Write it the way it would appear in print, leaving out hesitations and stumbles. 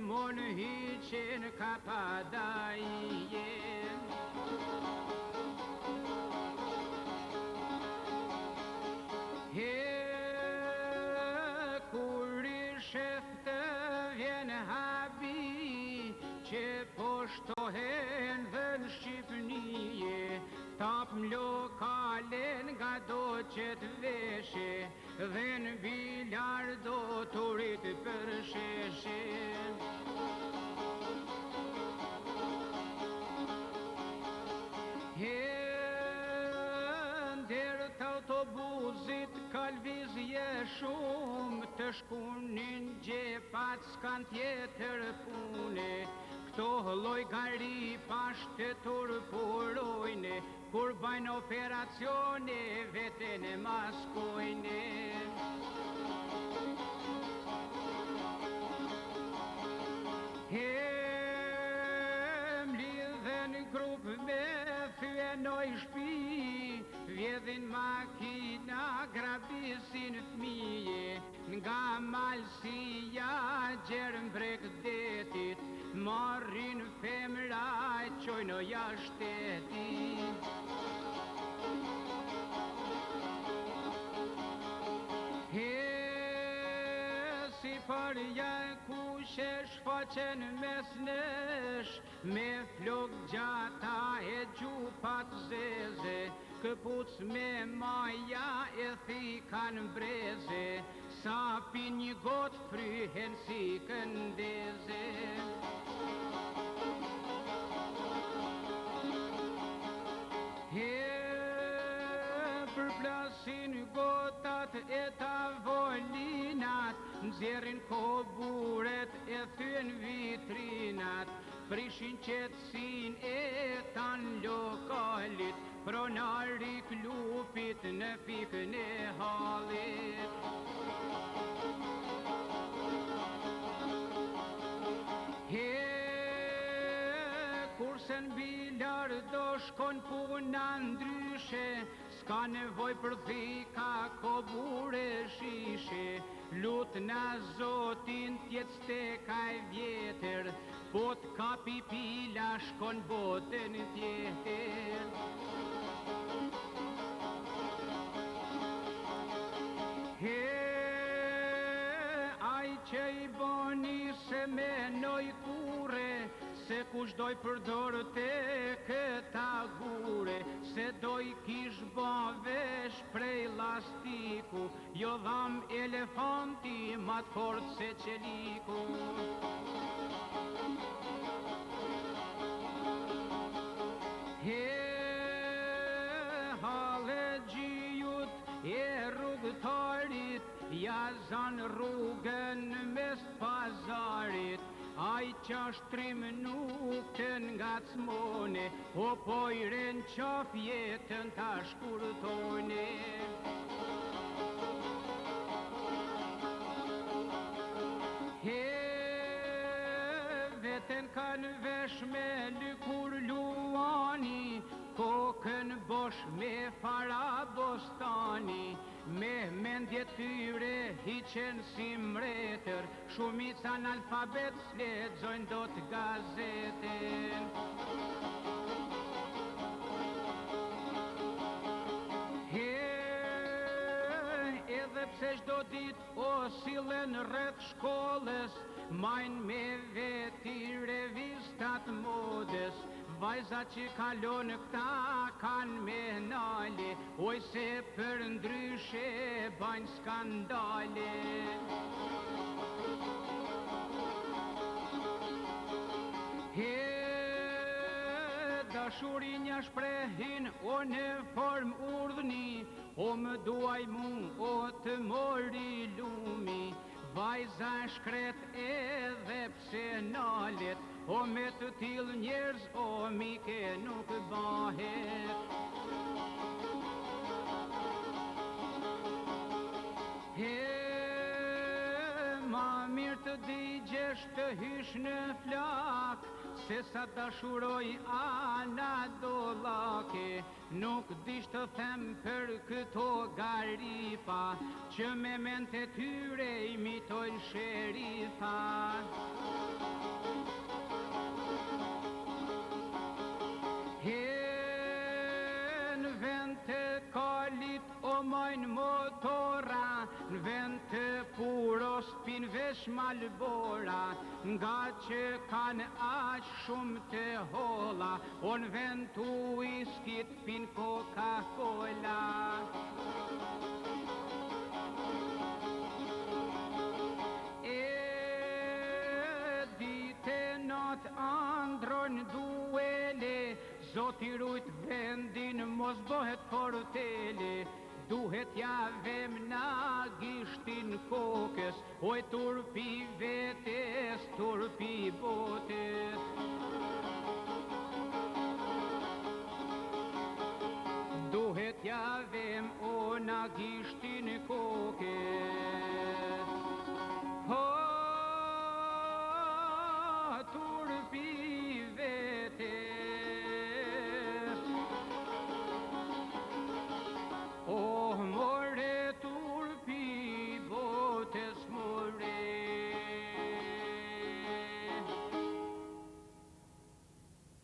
gjithmonë hiqen ka padaje. Kur i shef të vjen habi, që po shtohen dhe në Shqipënije, tap lokalen nga do që të veshe, dhe në bilar do të rritë për sheshen. Ndër të autobusit ka lvizje shumë, të shkunin gjepat s'kan tjetër pune, këto lloj gari pash të turpurojne, kur bajnë operacione veten e maskojne. Mlidhen grup me thyenoj shpi, vjedhin makina, grabisin fëmije, nga malësia gjerën brek detit, marrin femra e qojnë jashtetit. Si për janë kushe shfaqen mes nesh, me flok gjata e gjupat zeze, këpuc me maja e thikan breze, sa pin një got fryhen si këndeze. Përplasin gotat e tavolinat, nxjerrin koburet e thyen vitrinat, prishin qetësin e tan lokalit, pronari klupit në pikën e hallit. Kurse në bilar do shkon puna ndryshe, s'ka nevoj për dhika kobure shishe, lut na Zotin t'jet steka e vjetër, po t'kapi pila shkon botën tjetër. Aj që i boni se menoj kure, se kush doj përdor të këta gure, se doj kish ba vesh prej lastiku, jo dham elefanti ma të fort se qeliku. Hale gjijut e rrugëtarit, ja zan rrugën mes pazarit, aj qashtrim nuk të ngacmone, o pojren qaf jetën ta shkurtone. Veten kanë vesh me lykur luani, kokën bosh me fara bostani, me mendje tyre hiqen si mretër, shumica në alfabet s'lexojnë dot gazetën. Edhe pse çdo dit o sillen rreth shkollës, majnë me veti revistat modes, vajza që kalon këta kanë me nale, oj se për ndryshe bajnë skandale. Dashurinja shprehin o në form urdhni, o më duaj mu o të mori lumi, vajza shkret edhe pse nalet, o me të till njerëz o mike nuk bahet. Ma mirë të digjesh të hysh në flak, se sa dashuroj ana dollake, nuk dish të them për këto garipa, që me mente tyre imitojnë sherifa. Në vend të kalit o majnë motora, në vend të puros pin vesh Malbora, nga që kanë aq shumë të holla, o në vend të uiskit pin Coca-Cola. Andron duele, Zoti rujt vendin, mos bëhet kortele. Duhet javem na gishtin kokës, oj turpi vetes, turpi botes. Duhet javem o na gishtin